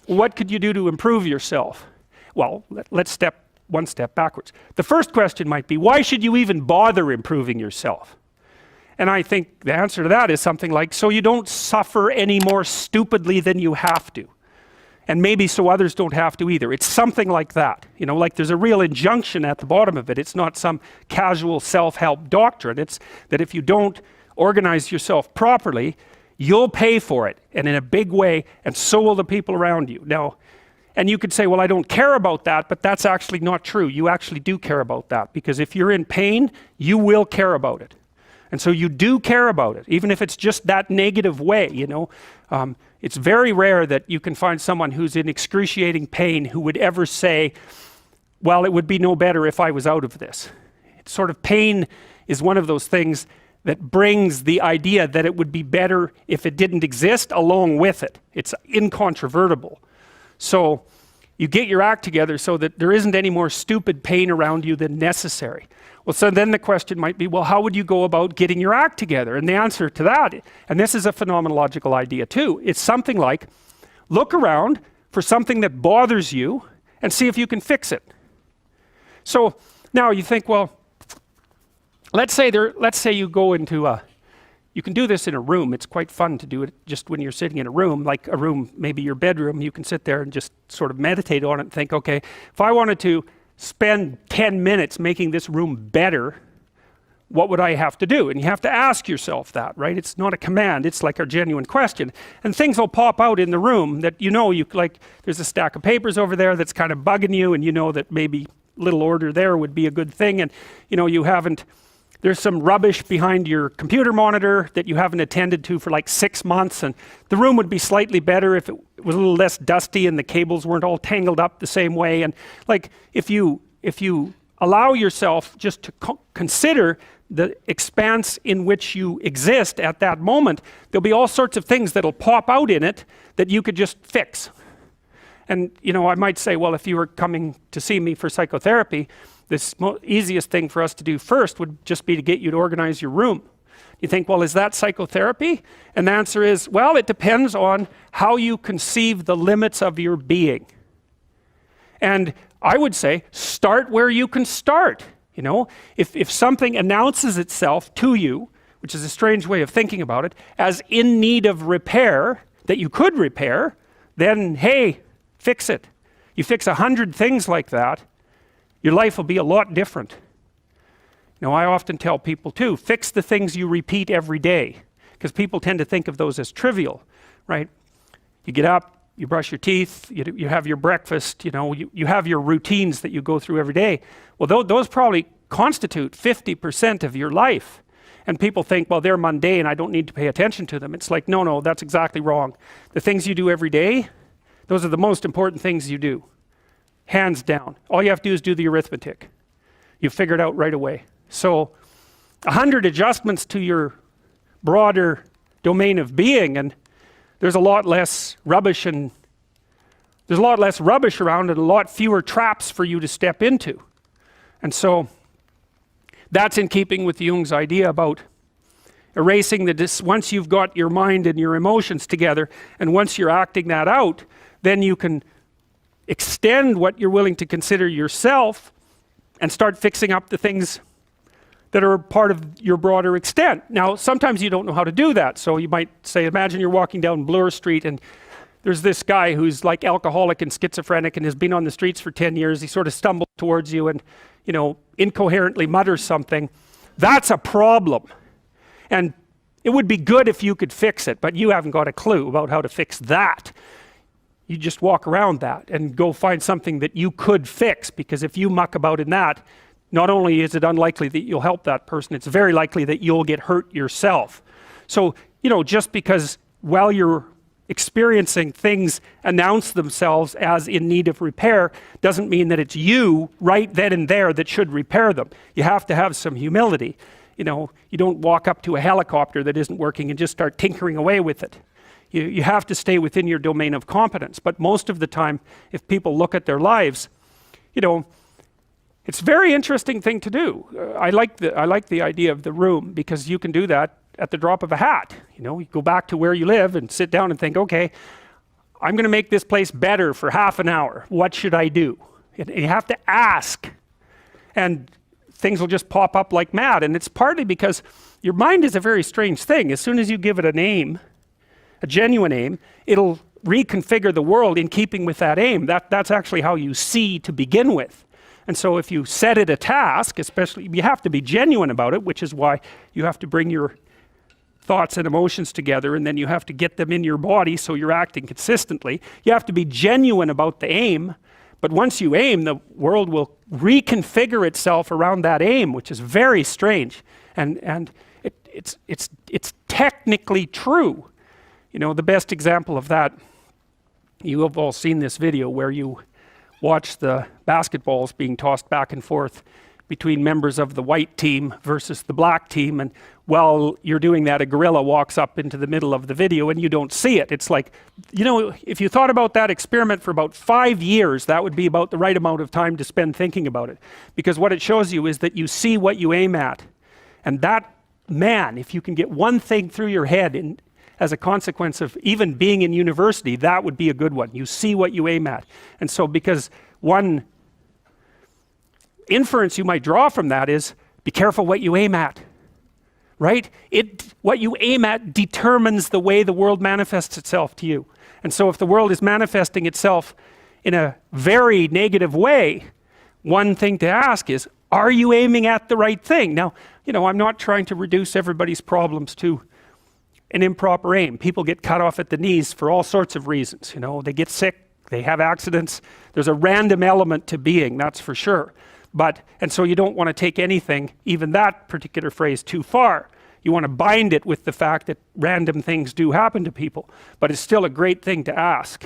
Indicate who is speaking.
Speaker 1: what could you do to improve yourself? Well, let's step one step backwards. The first question might be, why should you even bother improving yourself? And I think the answer to that is something like, so you don't suffer any more stupidly than you have to. And maybe so others don't have to either. It's something like that. You know, like there's a real injunction at the bottom of it. It's not some casual self-help doctrine. It's that if you don't organize yourself properly, you'll pay for it, and in a big way, and so will the people around you. Now, and you could say, well, I don't care about that, but that's actually not true. You actually do care about that, because if you're in pain, you will care about it. And so you do care about it, even if it's just that negative way, you know. It's very rare that you can find someone who's in excruciating pain who would ever say, well, it would be no better if I was out of this. It's sort of pain is one of those things that brings the idea that it would be better if it didn't exist along with it. It's incontrovertible. So you get your act together so that there isn't any more stupid pain around you than necessary. Well, so then the question might be, well, how would you go about getting your act together? And the answer to that, and this is a phenomenological idea too, it's something like, look around for something that bothers you and see if you can fix it. So now you think, well, let's say you go into you can do this in a room. It's quite fun to do it just when you're sitting in a room, like a room, maybe your bedroom. You can sit there and just sort of meditate on it and think, okay, if I wanted to spend 10 minutes making this room better, what would I have to do? And you have to ask yourself that, right? It's not a command, it's like a genuine question. And things will pop out in the room that you like, there's a stack of papers over there that's kind of bugging you, and you know that maybe little order there would be a good thing, and there's some rubbish behind your computer monitor that you haven't attended to for like 6 months, and the room would be slightly better if it was a little less dusty and the cables weren't all tangled up the same way. And like if you allow yourself just to consider the expanse in which you exist at that moment, there'll be all sorts of things that'll pop out in it that you could just fix. And I might say, well, if you were coming to see me for psychotherapy, the easiest thing for us to do first would just be to get you to organize your room. You think, well, is that psychotherapy? And the answer is, well, it depends on how you conceive the limits of your being. And I would say, start where you can start. If something announces itself to you, which is a strange way of thinking about it, as in need of repair, that you could repair, then hey, fix it. You fix 100 things like that, your life will be a lot different. I often tell people too, fix the things you repeat every day, because people tend to think of those as trivial, right? You get up, you brush your teeth, you have your breakfast, you have your routines that you go through every day. Well, those probably constitute 50% of your life. And people think, well, they're mundane, I don't need to pay attention to them. It's like, no, that's exactly wrong. The things you do every day, those are the most important things you do. Hands down. All you have to do is do the arithmetic. You figure it out right away. So 100 adjustments to your broader domain of being, and there's a lot less rubbish around, and a lot fewer traps for you to step into. And that's in keeping with Jung's idea about erasing once you've got your mind and your emotions together, and once you're acting that out, then you can extend what you're willing to consider yourself and start fixing up the things that are part of your broader extent. Now, sometimes you don't know how to do that. So you might say, imagine you're walking down Bloor Street and there's this guy who's like alcoholic and schizophrenic and has been on the streets for 10 years. He sort of stumbles towards you and, incoherently mutters something. That's a problem. And it would be good if you could fix it, but you haven't got a clue about how to fix that. You just walk around that and go find something that you could fix, because if you muck about in that, not only is it unlikely that you'll help that person, it's very likely that you'll get hurt yourself. So, just because while you're experiencing things announce themselves as in need of repair, doesn't mean that it's you right then and there that should repair them. You have to have some humility. You don't walk up to a helicopter that isn't working and just start tinkering away with it. You have to stay within your domain of competence. But most of the time, if people look at their lives, it's a very interesting thing to do. I like the idea of the room, because you can do that at the drop of a hat. You go back to where you live and sit down and think, okay, I'm going to make this place better for half an hour. What should I do? You have to ask. And things will just pop up like mad. And it's partly because your mind is a very strange thing. As soon as you give it an aim, a genuine aim, it'll reconfigure the world in keeping with that aim. That's actually how you see to begin with. And so if you set it a task, especially, you have to be genuine about it, which is why you have to bring your thoughts and emotions together, and then you have to get them in your body so you're acting consistently. You have to be genuine about the aim, but once you aim, the world will reconfigure itself around that aim, which is very strange. And it's technically true. You know, the best example of that, you have all seen this video where you watch the basketballs being tossed back and forth between members of the white team versus the black team, and while you're doing that, a gorilla walks up into the middle of the video and you don't see it. It's like, you know, if you thought about that experiment for about 5 years, that would be about the right amount of time to spend thinking about it. Because what it shows you is that you see what you aim at. And that, man, if you can get one thing through your head as a consequence of even being in university, that would be a good one. You see what you aim at. And so because one inference you might draw from that is, be careful what you aim at, right? What you aim at determines the way the world manifests itself to you. And so if the world is manifesting itself in a very negative way, one thing to ask is, are you aiming at the right thing? Now, you know, I'm not trying to reduce everybody's problems to an improper aim. People get cut off at the knees for all sorts of reasons. You know, they get sick, they have accidents. There's a random element to being, that's for sure. And so you don't want to take anything, even that particular phrase, too far. You want to bind it with the fact that random things do happen to people. But it's still a great thing to ask.